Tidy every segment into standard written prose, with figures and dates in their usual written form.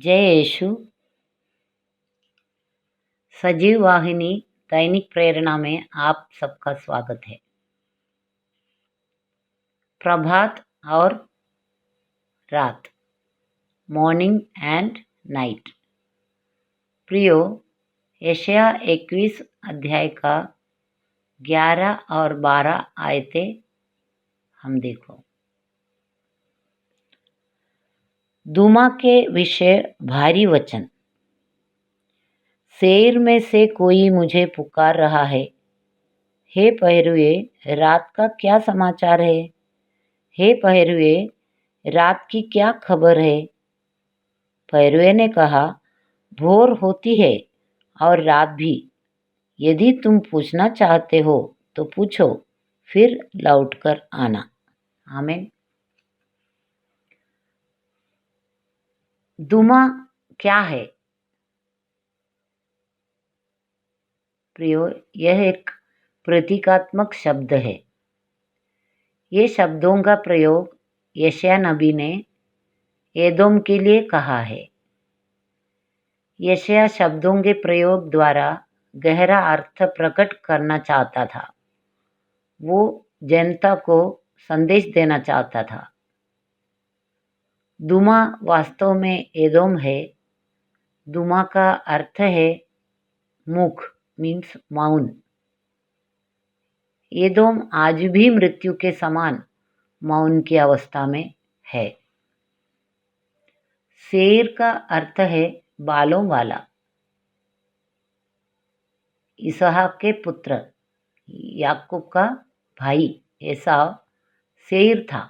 जय यीशु। सजीव वाहिनी दैनिक प्रेरणा में आप सबका स्वागत है। प्रभात और रात, मॉर्निंग एंड नाइट। प्रियो, यशाया 21 अध्याय का 11 और 12 आयतें हम देखो। दुमा के विषय भारी वचन। शेर में से कोई मुझे पुकार रहा है, हे पहरुए, रात का क्या समाचार है? हे पहरुए, रात की क्या खबर है? पहरुए ने कहा, भोर होती है और रात भी। यदि तुम पूछना चाहते हो तो पूछो, फिर लौटकर आना। आमीन। दुमा क्या है? प्रियो, यह एक प्रतीकात्मक शब्द है। ये शब्दों का प्रयोग यशाया नबी ने एदोम के लिए कहा है। यशाया शब्दों के प्रयोग द्वारा गहरा अर्थ प्रकट करना चाहता था। वो जनता को संदेश देना चाहता था। दुमा वास्तव में एदोम है। दुमा का अर्थ है मुख, मीन्स मौन। एदोम आज भी मृत्यु के समान मौन की अवस्था में है। शेर का अर्थ है बालों वाला। इसहाक के पुत्र याकूब का भाई एसाव शेर था।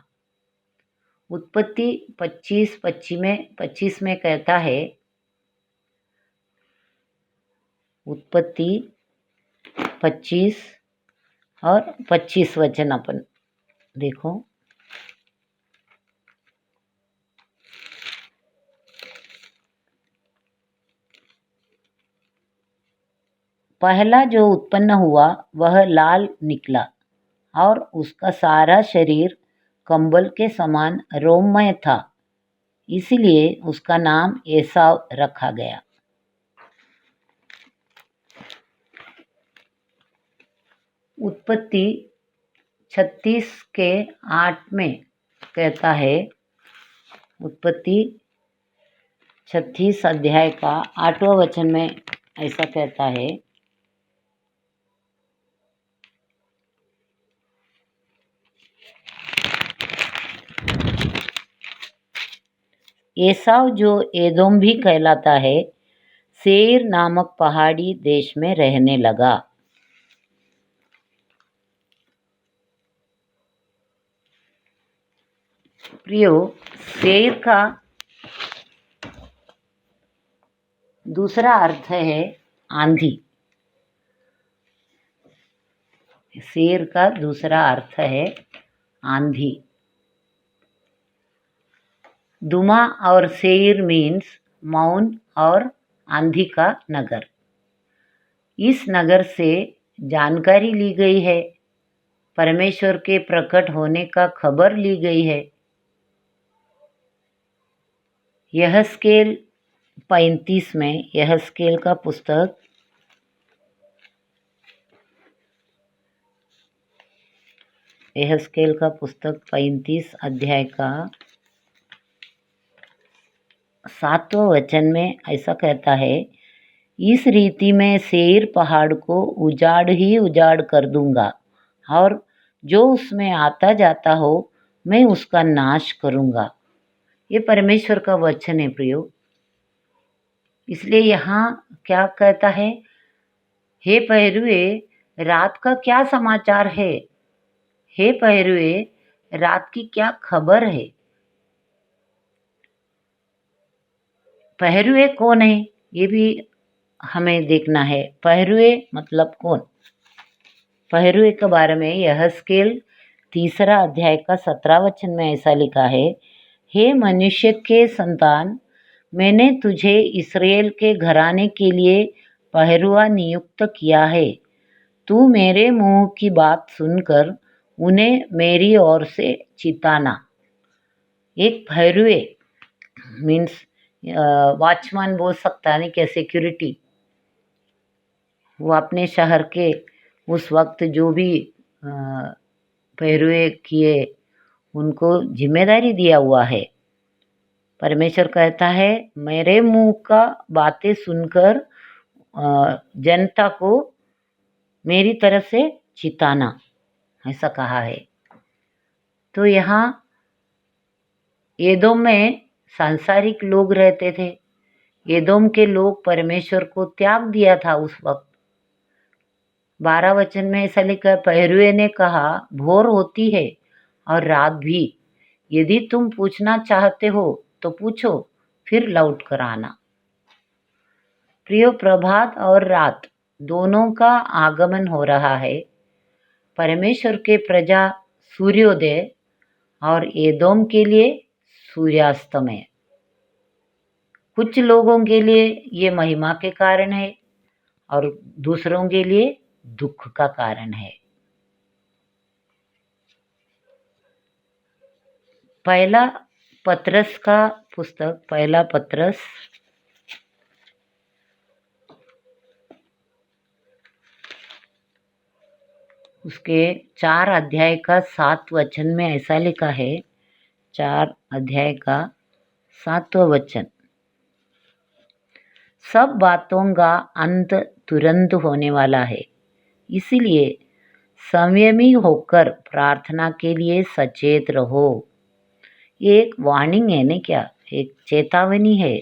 उत्पत्ति 25 में कहता है, उत्पत्ति 25 और 25 वचन अपन देखो। पहला जो उत्पन्न हुआ वह लाल निकला और उसका सारा शरीर कंबल के समान रोममय था, इसलिए उसका नाम एसाव रखा गया। उत्पत्ति 36 के 8 में कहता है, उत्पत्ति 36 अध्याय का 8वां वचन में ऐसा कहता है, एसाव जो एदोम भी कहलाता है, सेईर नामक पहाड़ी देश में रहने लगा। प्रियो, सेईर का दूसरा अर्थ है आंधी। सेईर का दूसरा अर्थ है आंधी। दुमा और सेईर मीन्स मौन और आंधी का नगर। इस नगर से जानकारी ली गई है, परमेश्वर के प्रकट होने का खबर ली गई है। यहस्केल 35 में, यहस्केल का पुस्तक 35 अध्याय का 7वां वचन में ऐसा कहता है, इस रीति में सेईर पहाड़ को उजाड़ ही उजाड़ कर दूंगा और जो उसमें आता जाता हो मैं उसका नाश करूंगा। ये परमेश्वर का वचन है प्रियो। इसलिए यहाँ क्या कहता है, हे पहरुए, रात का क्या समाचार है? हे पहरुए, रात की क्या खबर है? पहरुए कौन है, ये भी हमें देखना है। पहरुए मतलब कौन? पहरुए के बारे में यहस्केल 3 अध्याय का 17 वचन में ऐसा लिखा है, हे मनुष्य के संतान, मैंने तुझे इस्राएल के घराने के लिए पहरुआ नियुक्त किया है। तू मेरे मुंह की बात सुनकर उन्हें मेरी ओर से चिताना। एक पहरुए मीन्स वॉचमैन बोल सकता नहीं क्या, सिक्योरिटी, वो अपने शहर के उस वक्त जो भी पहरुए किए उनको जिम्मेदारी दिया हुआ है। परमेश्वर कहता है मेरे मुंह का बातें सुनकर जनता को मेरी तरफ से चिताना, ऐसा कहा है। तो यहाँ एदोम में सांसारिक लोग रहते थे। एदोम के लोग परमेश्वर को त्याग दिया था उस वक्त। 12 वचन में ऐसा लिखा, पहरुए ने कहा भोर होती है और रात भी, यदि तुम पूछना चाहते हो तो पूछो, फिर लौट कर आना। प्रियो, प्रभात और रात दोनों का आगमन हो रहा है। परमेश्वर के प्रजा सूर्योदय और एदोम के लिए सूर्यास्तमय। कुछ लोगों के लिए ये महिमा के कारण है और दूसरों के लिए दुख का कारण है। पहला पत्रस का पुस्तक, पहला पत्रस उसके 4 अध्याय का 7 वचन में ऐसा लिखा है, 4 अध्याय का 7वां वचन, सब बातों का अंत तुरंत होने वाला है, इसलिए संयमी होकर प्रार्थना के लिए सचेत रहो। ये एक वार्निंग है ना, क्या एक चेतावनी है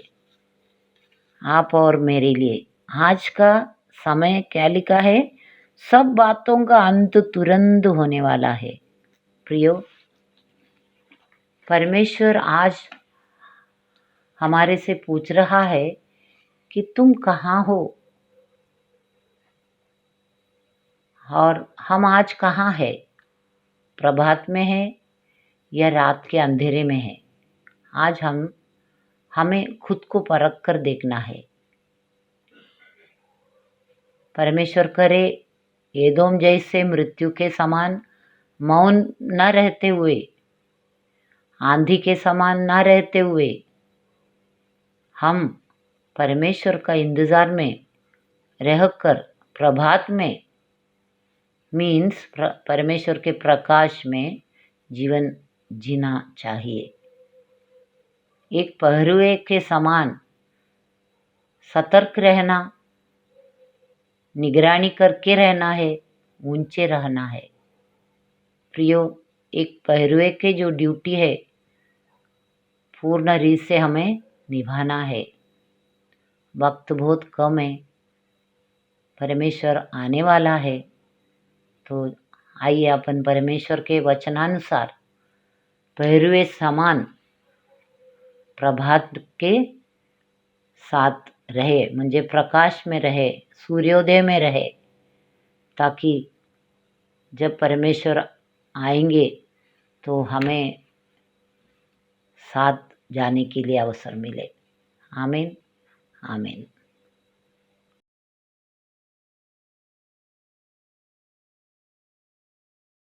आप और मेरे लिए। आज का समय क्या लिखा है, सब बातों का अंत तुरंत होने वाला है। प्रियो, परमेश्वर आज हमारे से पूछ रहा है कि तुम कहाँ हो और हम आज कहाँ है, प्रभात में है या रात के अंधेरे में है। आज हमें खुद को परख कर देखना है। परमेश्वर करे एदोम जैसे मृत्यु के समान मौन न रहते हुए, आंधी के समान न रहते हुए, हम परमेश्वर का इंतजार में रहकर प्रभात में मीन्स परमेश्वर के प्रकाश में जीवन जीना चाहिए। एक पहरुए के समान सतर्क रहना, निगरानी करके रहना है, ऊंचे रहना है। प्रियो, एक पहरुए के जो ड्यूटी है पूर्ण रीत से हमें निभाना है। वक्त बहुत कम है, परमेश्वर आने वाला है, तो आइए अपन परमेश्वर के वचनानुसार पहरुए समान प्रभात के साथ रहे, म्हणजे प्रकाश में रहे, सूर्योदय में रहे, ताकि जब परमेश्वर आएंगे तो हमें साथ जाने के लिए अवसर मिले। आमीन, आमीन।